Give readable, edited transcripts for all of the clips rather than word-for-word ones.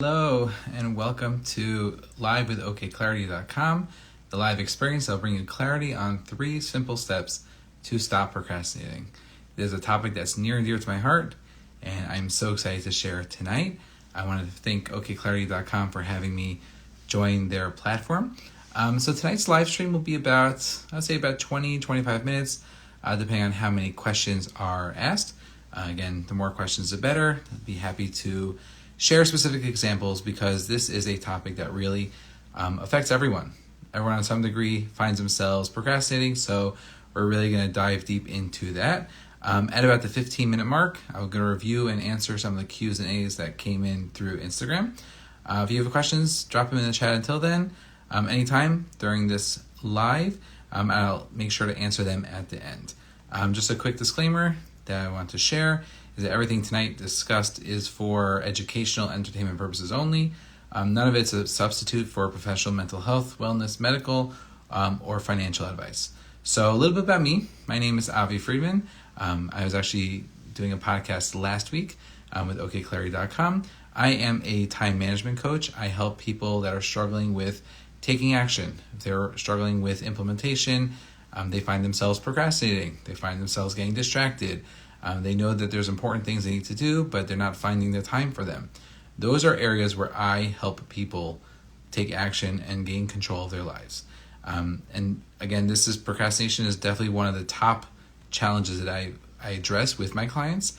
Hello and welcome to Live with OKclarity.com, the live experience that'll bring you clarity on 3 simple steps to stop procrastinating. It is a topic that's near and dear to my heart, and I'm so excited to share it tonight. I wanted to thank OKclarity.com for having me join their platform. So tonight's live stream will be about 20-25 minutes, depending on how many questions are asked. Again, the more questions, the better. I'd be happy to share specific examples because this is a topic that really affects everyone. Everyone on some degree finds themselves procrastinating, so we're really going to dive deep into that. At about the 15-minute mark, I'm going to review and answer some of the Q's and A's that came in through Instagram. If you have questions, drop them in the chat until then. Anytime during this live, I'll make sure to answer them at the end. Just a quick disclaimer that I want to share is that everything tonight discussed is for educational entertainment purposes only. None of it's a substitute for professional mental health, wellness, medical, or financial advice. So a little bit about me. My name is Friedman. I was actually doing a podcast last week with OKclarity.com. I am a time management coach. I help people that are struggling with taking action. If they're struggling with implementation, they find themselves procrastinating. They find themselves getting distracted. They know that there's important things they need to do, but they're not finding the time for them. Those are areas where I help people take action and gain control of their lives. And again, procrastination is definitely one of the top challenges that I address with my clients.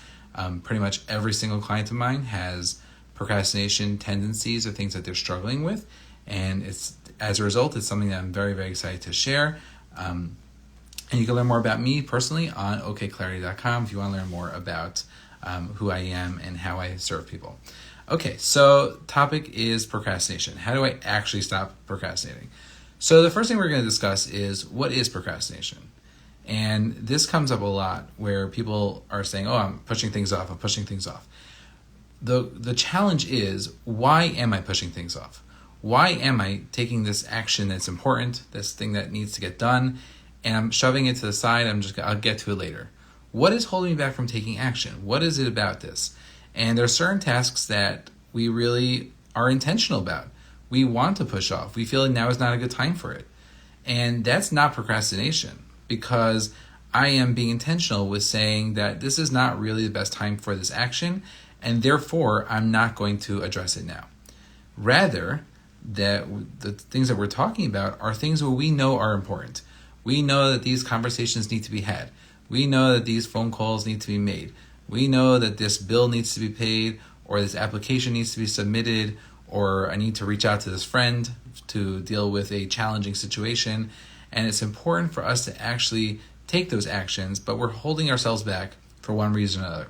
Pretty much every single client of mine has procrastination tendencies or things that they're struggling with. And as a result, it's something that I'm very, very excited to share. And you can learn more about me personally on OKclarity.com if you want to learn more about who I am and how I serve people. Okay, so topic is procrastination. How do I actually stop procrastinating? So the first thing we're going to discuss is what is procrastination? And this comes up a lot where people are saying, I'm pushing things off. The challenge is, why am I pushing things off? Why am I taking this action that's important, this thing that needs to get done, and I'm shoving it to the side, I'll get to it later? What is holding me back from taking action? What is it about this? And there are certain tasks that we really are intentional about. We want to push off. We feel like now is not a good time for it. And that's not procrastination, because I am being intentional with saying that this is not really the best time for this action, and therefore I'm not going to address it now. Rather, that the things that we're talking about are things where we know are important. We know that these conversations need to be had. We know that these phone calls need to be made. We know that this bill needs to be paid, or this application needs to be submitted, or I need to reach out to this friend to deal with a challenging situation. And it's important for us to actually take those actions, but we're holding ourselves back for one reason or another.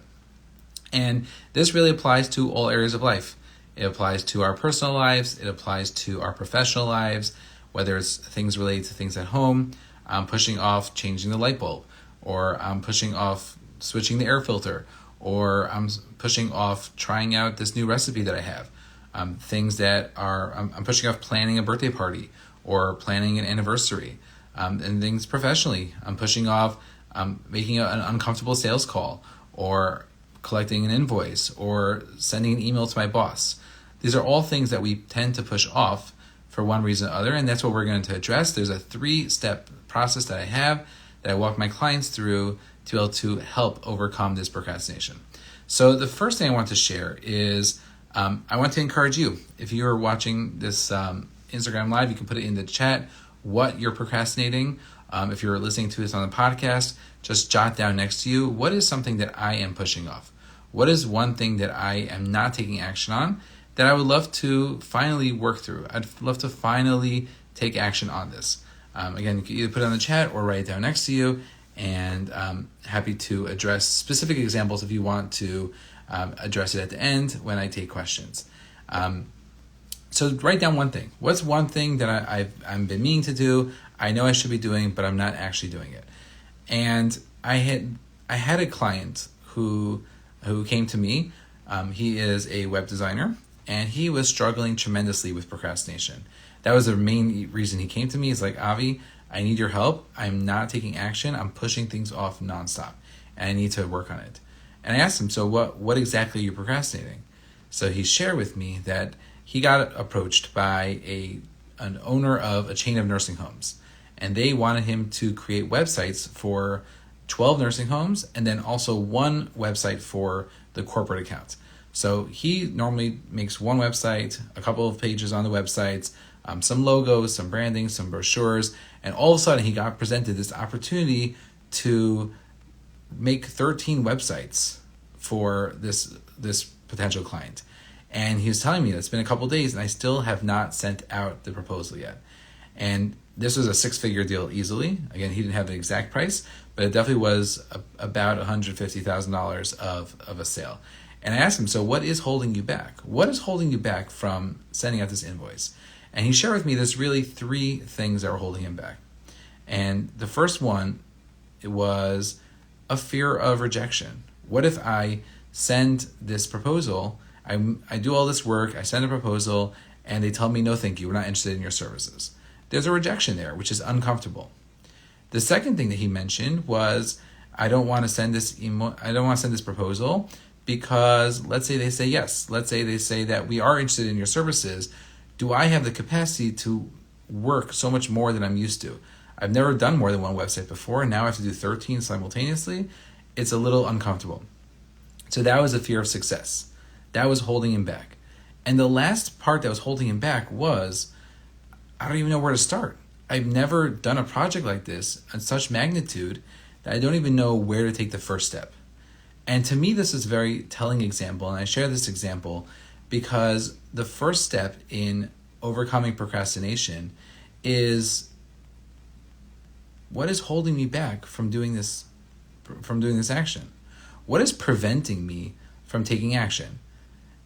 And this really applies to all areas of life. It applies to our personal lives. It applies to our professional lives, whether it's things related to things at home. I'm pushing off changing the light bulb, or I'm pushing off switching the air filter, or I'm pushing off trying out this new recipe that I have. Things that I'm pushing off planning a birthday party or planning an anniversary, and things professionally. I'm pushing off making an uncomfortable sales call, or collecting an invoice, or sending an email to my boss. These are all things that we tend to push off for one reason or other, and that's what we're going to address. There's a 3-step process that I have that I walk my clients through to be able to help overcome this procrastination. So the first thing I want to share is I want to encourage you. If you're watching this Instagram Live, you can put it in the chat what you're procrastinating. If you're listening to this on the podcast, just jot down next to you, what is something that I am pushing off? What is one thing that I am not taking action on that I would love to finally work through? I'd love to finally take action on this. Again, you can either put it on the chat or write it down next to you, and happy to address specific examples if you want to address it at the end when I take questions. So write down one thing. What's one thing that I've been meaning to do, I know I should be doing, but I'm not actually doing it? And I had a client who came to me. He is a web designer, and he was struggling tremendously with procrastination. That was the main reason he came to me. Is like, Avi, I need your help. I'm not taking action. I'm pushing things off nonstop, and I need to work on it. And I asked him, so what exactly are you procrastinating? So he shared with me that he got approached by an owner of a chain of nursing homes, and they wanted him to create websites for 12 nursing homes and then also one website for the corporate account. So he normally makes one website, a couple of pages on the websites, some logos, some branding, some brochures, and all of a sudden he got presented this opportunity to make 13 websites for this potential client. And he was telling me that it's been a couple of days and I still have not sent out the proposal yet. And this was a 6-figure deal easily. Again, he didn't have the exact price, but it definitely was about $150,000 of a sale. And I asked him, so what is holding you back? What is holding you back from sending out this invoice? And he shared with me there's really 3 things that were holding him back. And the first one, it was a fear of rejection. What if I send this proposal, I do all this work, I send a proposal, and they tell me, no, thank you, we're not interested in your services. There's a rejection there, which is uncomfortable. The second thing that he mentioned was, I don't want to send this proposal because let's say they say yes. Let's say they say that we are interested in your services. Do I have the capacity to work so much more than I'm used to? I've never done more than one website before, and now I have to do 13 simultaneously. It's a little uncomfortable. So that was a fear of success. That was holding him back. And the last part that was holding him back was, I don't even know where to start. I've never done a project like this on such magnitude that I don't even know where to take the first step. And to me, this is a very telling example, and I share this example because the first step in overcoming procrastination is, what is holding me back from doing this action? What is preventing me from taking action?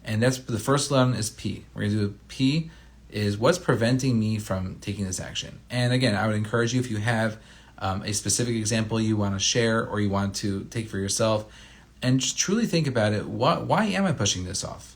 And that's the first one is P. We're going to do P is what's preventing me from taking this action. And again, I would encourage you, if you have a specific example you want to share or you want to take for yourself, and just truly think about it. Why am I pushing this off?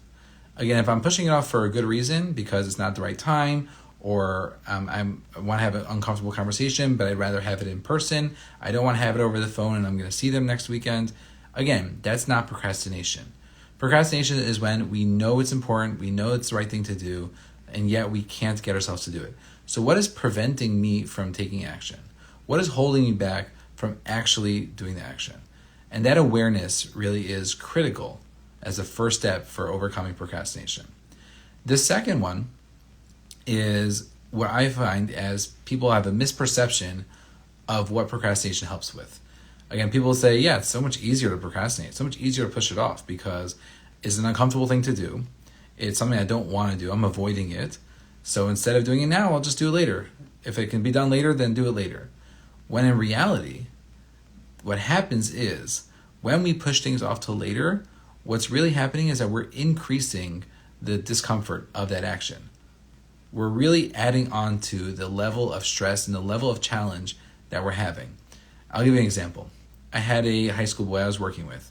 Again, if I'm pushing it off for a good reason, because it's not the right time, or I want to have an uncomfortable conversation, but I'd rather have it in person. I don't want to have it over the phone and I'm going to see them next weekend. Again, that's not procrastination. Procrastination is when we know it's important, we know it's the right thing to do, and yet we can't get ourselves to do it. So what is preventing me from taking action? What is holding me back from actually doing the action? And that awareness really is critical as a first step for overcoming procrastination. The second one is what I find as people have a misperception of what procrastination helps with. Again, people say, yeah, it's so much easier to procrastinate, so much easier to push it off because it's an uncomfortable thing to do. It's something I don't want to do. I'm avoiding it. So instead of doing it now, I'll just do it later. If it can be done later, then do it later. When in reality, what happens is when we push things off till later, what's really happening is that we're increasing the discomfort of that action. We're really adding on to the level of stress and the level of challenge that we're having. I'll give you an example. I had a high school boy I was working with,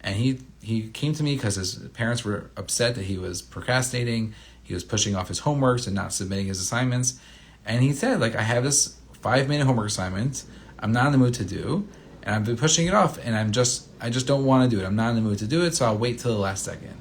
and he came to me because his parents were upset that he was procrastinating. He was pushing off his homeworks and not submitting his assignments. And he said, I have this 5-minute homework assignment I'm not in the mood to do, and I've been pushing it off, and I just don't want to do it. I'm not in the mood to do it, so I'll wait till the last second.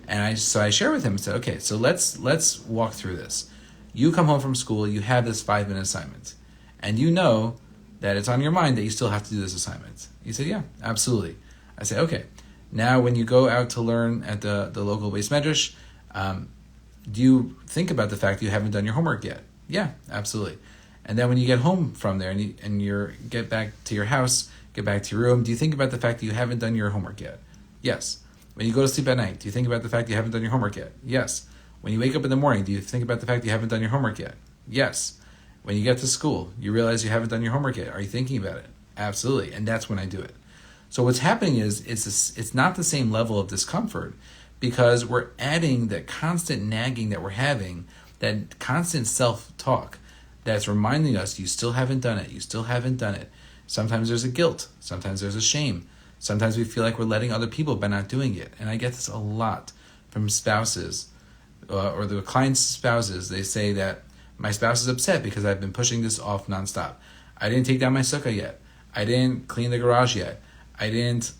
And I shared with him and said, okay, so let's walk through this. You come home from school, you have this 5-minute assignment, and you know that it's on your mind that you still have to do this assignment. He said, yeah, absolutely. I said, okay, now when you go out to learn at the local base medrash, do you think about the fact that you haven't done your homework yet? Yeah, absolutely. And then when you get home from there and you get back to your house, get back to your room, do you think about the fact that you haven't done your homework yet? Yes. When you go to sleep at night, do you think about the fact that you haven't done your homework yet? Yes. When you wake up in the morning, do you think about the fact that you haven't done your homework yet? Yes. When you get to school, you realize you haven't done your homework yet. Are you thinking about it? Absolutely. And that's when I do it. So what's happening is it's not the same level of discomfort because we're adding that constant nagging that we're having, that constant self-talk that's reminding us you still haven't done it. You still haven't done it. Sometimes there's a guilt. Sometimes there's a shame. Sometimes we feel like we're letting other people by not doing it. And I get this a lot from spouses or the clients' spouses. They say that my spouse is upset because I've been pushing this off nonstop. I didn't take down my sukkah yet. I didn't clean the garage yet. I didn't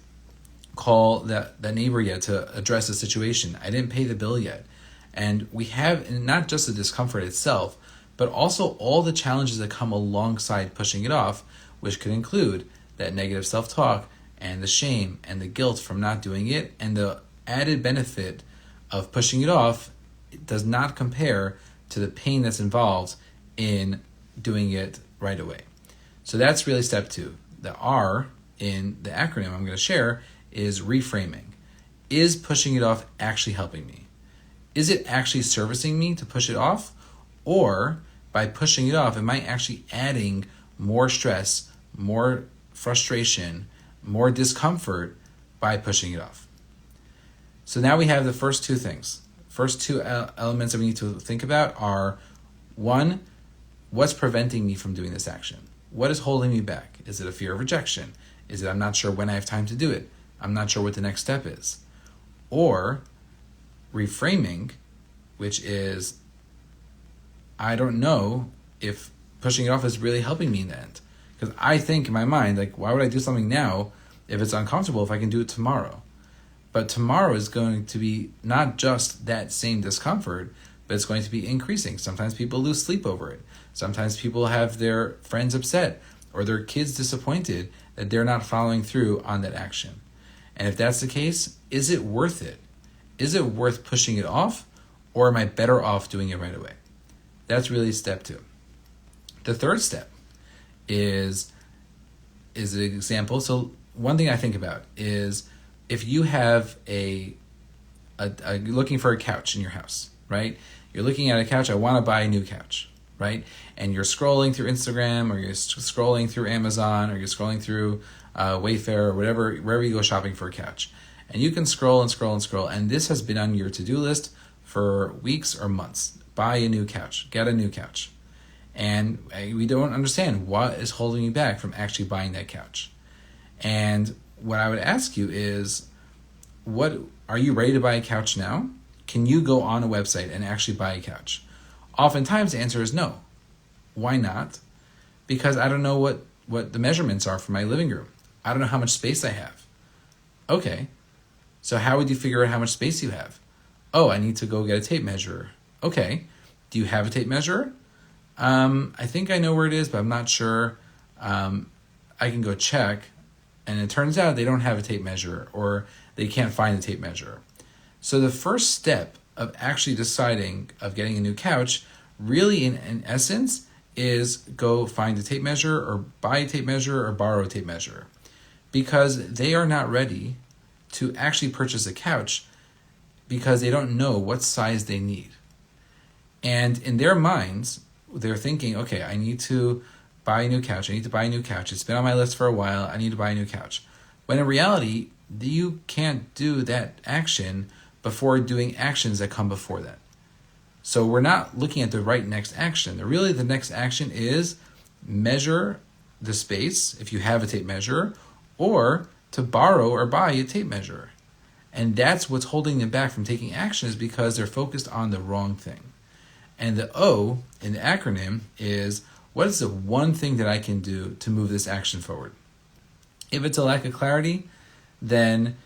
call that neighbor yet to address the situation. I didn't pay the bill yet. And we have not just the discomfort itself, but also all the challenges that come alongside pushing it off, which could include that negative self-talk and the shame and the guilt from not doing it, and the added benefit of pushing it off does not compare to the pain that's involved in doing it right away. So that's really step 2. The R in the acronym I'm going to share is reframing. Is pushing it off actually helping me? Is it actually servicing me to push it off? Or by pushing it off, am I actually adding more stress, more frustration, more discomfort by pushing it off? So now we have the first 2 things. First 2 elements that we need to think about are, 1, what's preventing me from doing this action? What is holding me back? Is it a fear of rejection? Is it I'm not sure when I have time to do it? I'm not sure what the next step is. Or reframing, which is I don't know if pushing it off is really helping me in the end. Because I think in my mind, like, why would I do something now if it's uncomfortable if I can do it tomorrow? But tomorrow is going to be not just that same discomfort, but it's going to be increasing. Sometimes people lose sleep over it. Sometimes people have their friends upset or their kids disappointed that they're not following through on that action. And if that's the case, is it worth it? Is it worth pushing it off, or am I better off doing it right away? That's really step 2. The third step is an example. So one thing I think about is if you have you're looking for a couch in your house, right? You're looking at a couch, I want to buy a new couch, right? And you're scrolling through Instagram, or you're scrolling through Amazon, or you're scrolling through Wayfair, or wherever you go shopping for a couch. And you can scroll and scroll and scroll, and this has been on your to-do list for weeks or months. Buy a new couch, get a new couch. And we don't understand what is holding you back from actually buying that couch. And what I would ask you is, are you ready to buy a couch now? Can you go on a website and actually buy a couch? Oftentimes the answer is no. Why not? Because I don't know what the measurements are for my living room. I don't know how much space I have. Okay, so how would you figure out how much space you have? Oh, I need to go get a tape measure. Okay, do you have a tape measure? I think I know where it is, but I'm not sure. I can go check. And it turns out they don't have a tape measure, or they can't find a tape measure. So the first step of actually deciding of getting a new couch, really in essence, is go find a tape measure, or buy a tape measure, or borrow a tape measure. Because they are not ready to actually purchase a couch because they don't know what size they need. And in their minds, they're thinking, okay, I need to buy a new couch. I need to buy a new couch. It's been on my list for a while. I need to buy a new couch. When in reality, you can't do that action before doing actions that come before that. So we're not looking at the right next action. Really, the next action is measure the space, if you have a tape measure, or to borrow or buy a tape measure. And that's what's holding them back from taking action, is because they're focused on the wrong thing. And the O in the acronym is, what is the one thing that I can do to move this action forward? If it's a lack of clarity, then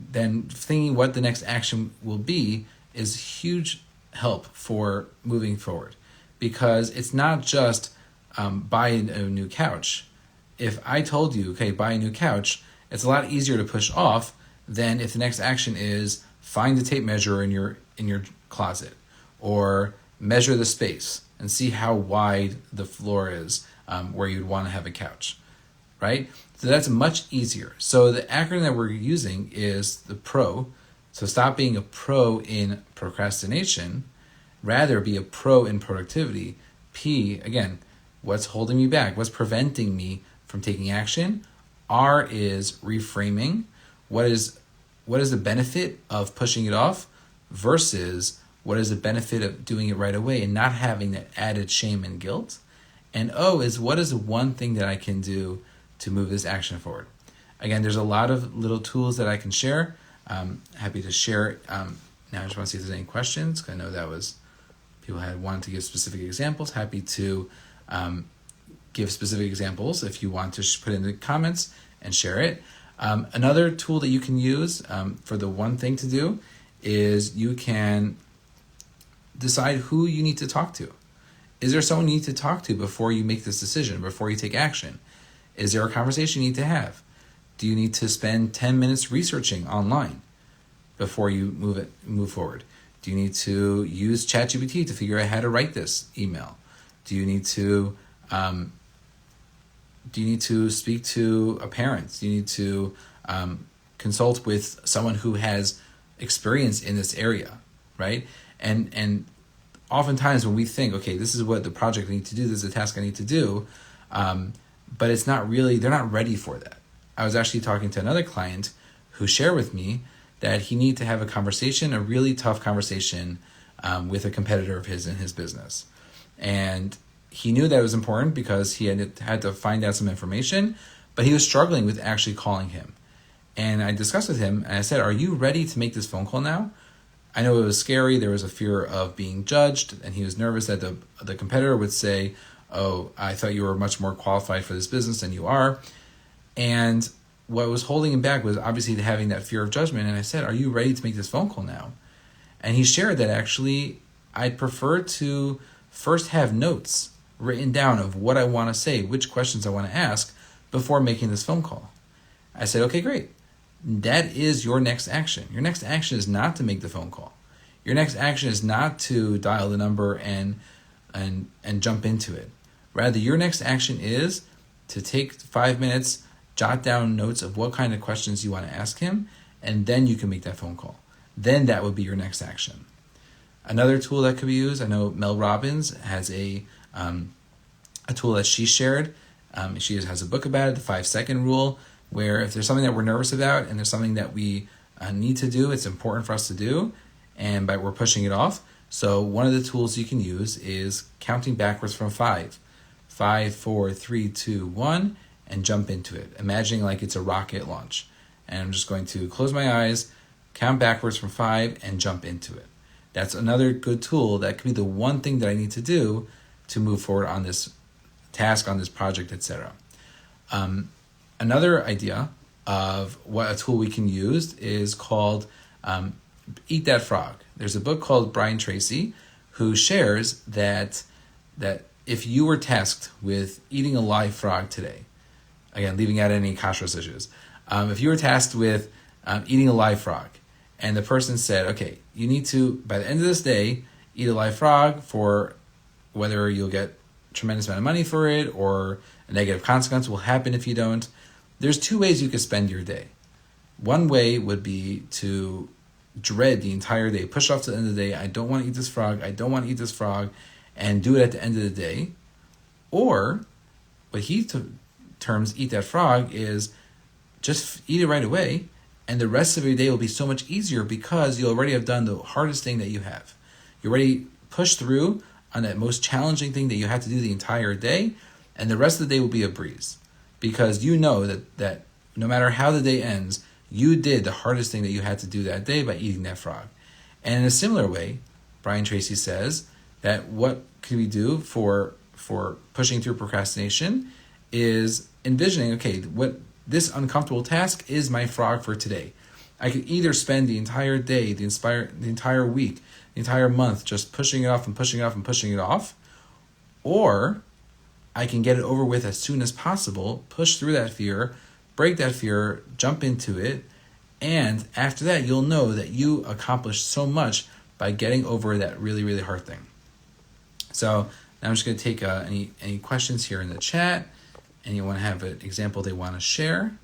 thinking what the next action will be is huge help for moving forward. Because it's not just buy a new couch. If I told you, okay, buy a new couch, it's a lot easier to push off than if the next action is find the tape measure in your closet, or measure the space and see how wide the floor is where you'd want to have a couch, right? So that's much easier. So the acronym that we're using is the PRO. So stop being a pro in procrastination, rather be a pro in productivity. P, again, what's holding me back? What's preventing me from taking action? R is reframing. What is the benefit of pushing it off versus what is the benefit of doing it right away and not having that added shame and guilt? And O is, what is the one thing that I can do to move this action forward? Again, there's a lot of little tools that I can share. Happy to share. Now I just want to see if there's any questions, because I know that was, people had wanted to give specific examples. Happy to give specific examples if you want to put in the comments and share it. Another tool that you can use for the one thing to do is you can decide who you need to talk to. Is there someone you need to talk to before you make this decision, before you take action? Is there a conversation you need to have? Do you need to spend 10 minutes researching online before you move forward? Do you need to use ChatGPT to figure out how to write this email? Do you need to speak to a parent? Do you need to consult with someone who has experience in this area, right? And oftentimes when we think, okay, this is what the project I need to do, this is the task I need to do, but it's not really, they're not ready for that. I was actually talking to another client who shared with me that he needed to have a conversation, a really tough conversation with a competitor of his in his business. And he knew that it was important because he had to find out some information, but he was struggling with actually calling him. And I discussed with him and I said, are you ready to make this phone call now? I know it was scary. There was a fear of being judged, and he was nervous that the competitor would say, oh, I thought you were much more qualified for this business than you are. And what was holding him back was obviously having that fear of judgment. And I said, are you ready to make this phone call now? And he shared that actually I'd prefer to first have notes written down of what I want to say, which questions I want to ask before making this phone call. I said, okay, great. That is your next action. Your next action is not to make the phone call. Your next action is not to dial the number and jump into it. Rather, your next action is to take 5 minutes, jot down notes of what kind of questions you want to ask him, and then you can make that phone call. Then that would be your next action. Another tool that could be used, I know Mel Robbins has a tool that she shared. She has a book about it, the 5-second rule, where if there's something that we're nervous about and there's something that we need to do, it's important for us to do, and we're pushing it off. So one of the tools you can use is counting backwards from 5. 5, 4, 3, 2, 1, and jump into it, imagining like it's a rocket launch. And I'm just going to close my eyes, count backwards from 5, and jump into it. That's another good tool. That could be the one thing that I need to do to move forward on this task, on this project, etc. Another idea of what a tool we can use is called Eat That Frog. There's a book called Brian Tracy who shares that if you were tasked with eating a live frog today, again, leaving out any kashrus issues, if you were tasked with eating a live frog, and the person said, okay, you need to, by the end of this day, eat a live frog for whether you'll get a tremendous amount of money for it or a negative consequence will happen if you don't. There's 2 ways you could spend your day. One way would be to dread the entire day, push off to the end of the day, I don't want to eat this frog, I don't want to eat this frog, and do it at the end of the day. Or what he terms eat that frog is just eat it right away, and the rest of your day will be so much easier because you already have done the hardest thing that you have. You already pushed through on that most challenging thing that you had to do the entire day, and the rest of the day will be a breeze because you know that no matter how the day ends, you did the hardest thing that you had to do that day by eating that frog. And in a similar way, Brian Tracy says that what can we do for pushing through procrastination is envisioning, okay, what this uncomfortable task is my frog for today. I could either spend the entire day, the entire week, the entire month just pushing it off and pushing it off and pushing it off, or I can get it over with as soon as possible, push through that fear, break that fear, jump into it, and after that, you'll know that you accomplished so much by getting over that really, really hard thing. So now I'm just going to take any questions here in the chat. Anyone have an example they want to share?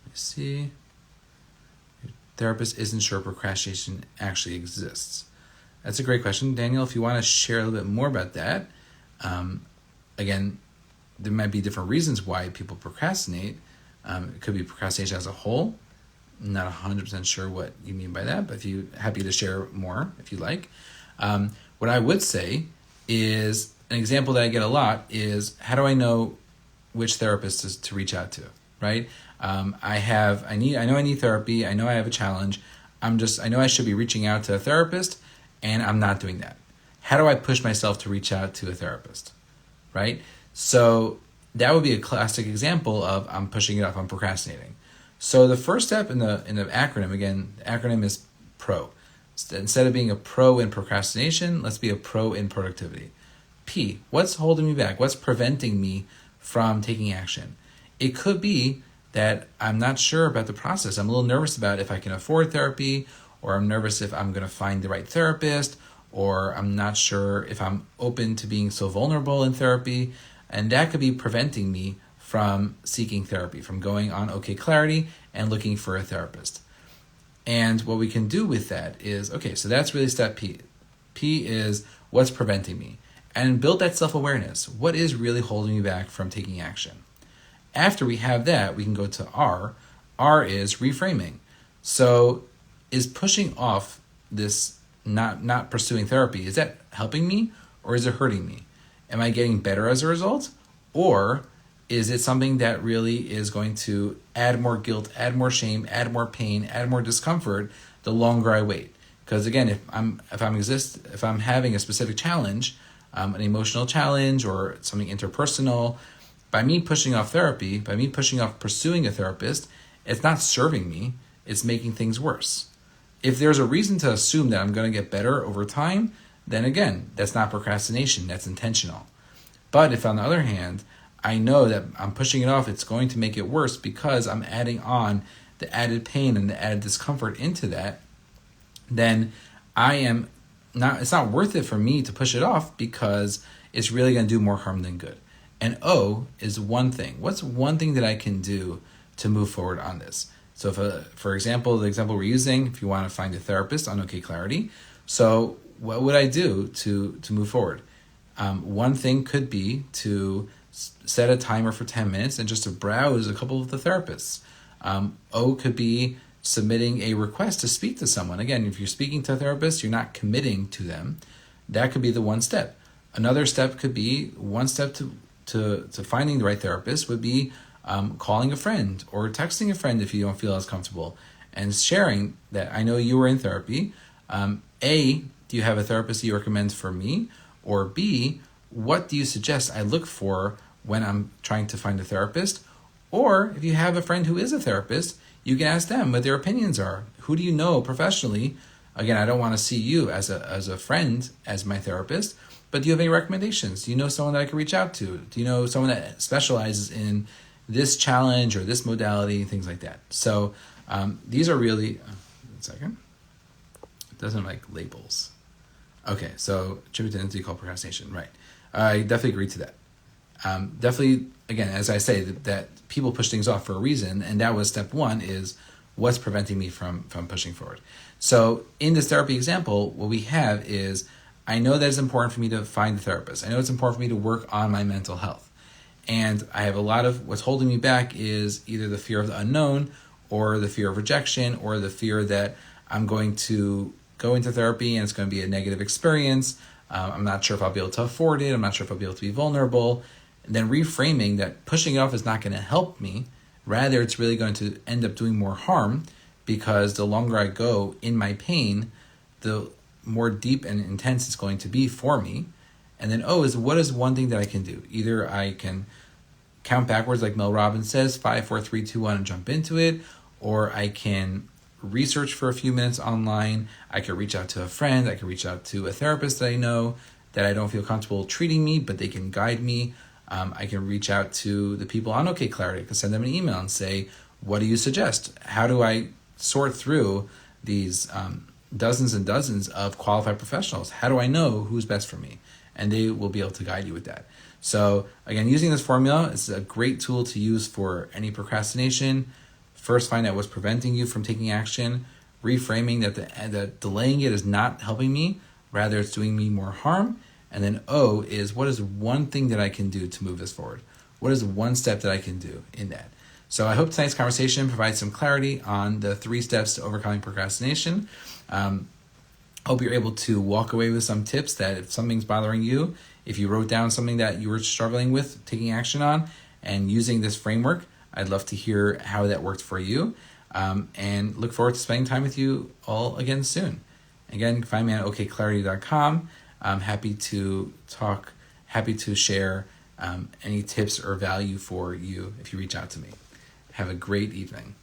Let's see. Your therapist isn't sure procrastination actually exists. That's a great question. Daniel, if you want to share a little bit more about that. Again, there might be different reasons why people procrastinate. It could be procrastination as a whole. I'm not 100% sure what you mean by that, but if you're happy to share more, if you like. What I would say is, an example that I get a lot is, how do I know which therapist to reach out to, right? I know I need therapy. I know I have a challenge. I know I should be reaching out to a therapist, and I'm not doing that. How do I push myself to reach out to a therapist, right? So that would be a classic example of I'm pushing it off, I'm procrastinating. So the first step in the acronym, again, the acronym is PRO. Instead of being a pro in procrastination, let's be a pro in productivity. P, what's holding me back? What's preventing me from taking action? It could be that I'm not sure about the process. I'm a little nervous about if I can afford therapy, or I'm nervous if I'm going to find the right therapist, or I'm not sure if I'm open to being so vulnerable in therapy. And that could be preventing me from seeking therapy, from going on OKclarity and looking for a therapist. And what we can do with that is, okay, so that's really step P. P is what's preventing me. And build that self-awareness. What is really holding me back from taking action? After we have that, we can go to R. R is reframing. So is pushing off this not pursuing therapy, is that helping me or is it hurting me? Am I getting better as a result? Or is it something that really is going to add more guilt, add more shame, add more pain, add more discomfort the longer I wait? Because again, if I'm having a specific challenge, an emotional challenge or something interpersonal, by me pushing off therapy, by me pushing off pursuing a therapist, it's not serving me, it's making things worse. If there's a reason to assume that I'm going to get better over time, then again, that's not procrastination, that's intentional. But if on the other hand, I know that I'm pushing it off, it's going to make it worse because I'm adding on the added pain and the added discomfort into that, then it's not worth it for me to push it off because it's really going to do more harm than good. And O is one thing. What's one thing that I can do to move forward on this? So for example, the example we're using, if you want to find a therapist on OKclarity, so what would I do to move forward? One thing could be to set a timer for 10 minutes and just to browse a couple of the therapists. O could be submitting a request to speak to someone. Again, if you're speaking to a therapist, you're not committing to them. That could be the one step. Another step could be one step to finding the right therapist would be calling a friend or texting a friend if you don't feel as comfortable and sharing that I know you were in therapy. A, do you have a therapist you recommend for me? Or B, what do you suggest I look for when I'm trying to find a therapist? Or if you have a friend who is a therapist, you can ask them what their opinions are. Who do you know professionally? Again, I don't want to see you as a friend as my therapist, but do you have any recommendations? Do you know someone that I can reach out to? Do you know someone that specializes in this challenge or this modality, things like that? So these are really, one second, it doesn't like labels. Okay, so attribute to entity called procrastination, right. I definitely agree to that. Definitely, again, as I say, that people push things off for a reason, and that was step one, is what's preventing me from pushing forward. So in this therapy example, what we have is, I know that it's important for me to find a therapist. I know it's important for me to work on my mental health. And I have a lot of, what's holding me back is either the fear of the unknown or the fear of rejection or the fear that I'm going to go into therapy and it's going to be a negative experience. I'm not sure if I'll be able to afford it. I'm not sure if I'll be able to be vulnerable. And then reframing that pushing it off is not going to help me. Rather, it's really going to end up doing more harm because the longer I go in my pain, the more deep and intense it's going to be for me. And then O is, what is one thing that I can do? Either I can count backwards like Mel Robbins says, 5, 4, 3, 2, 1, and jump into it, or I can research for a few minutes online. I could reach out to a friend. I could reach out to a therapist that I know that I don't feel comfortable treating me, but they can guide me. I can reach out to the people on OKclarity. I can send them an email and say, what do you suggest? How do I sort through these dozens and dozens of qualified professionals? How do I know who's best for me? And they will be able to guide you with that. So again, using this formula is a great tool to use for any procrastination. First, find out what's preventing you from taking action, reframing that delaying it is not helping me, rather it's doing me more harm. And then O is, what is one thing that I can do to move this forward? What is one step that I can do in that? So I hope tonight's conversation provides some clarity on the 3 steps to overcoming procrastination. Hope you're able to walk away with some tips that if something's bothering you, if you wrote down something that you were struggling with taking action on and using this framework, I'd love to hear how that worked for you, and look forward to spending time with you all again soon. Again, find me at OKclarity.com. I'm happy to talk, happy to share any tips or value for you if you reach out to me. Have a great evening.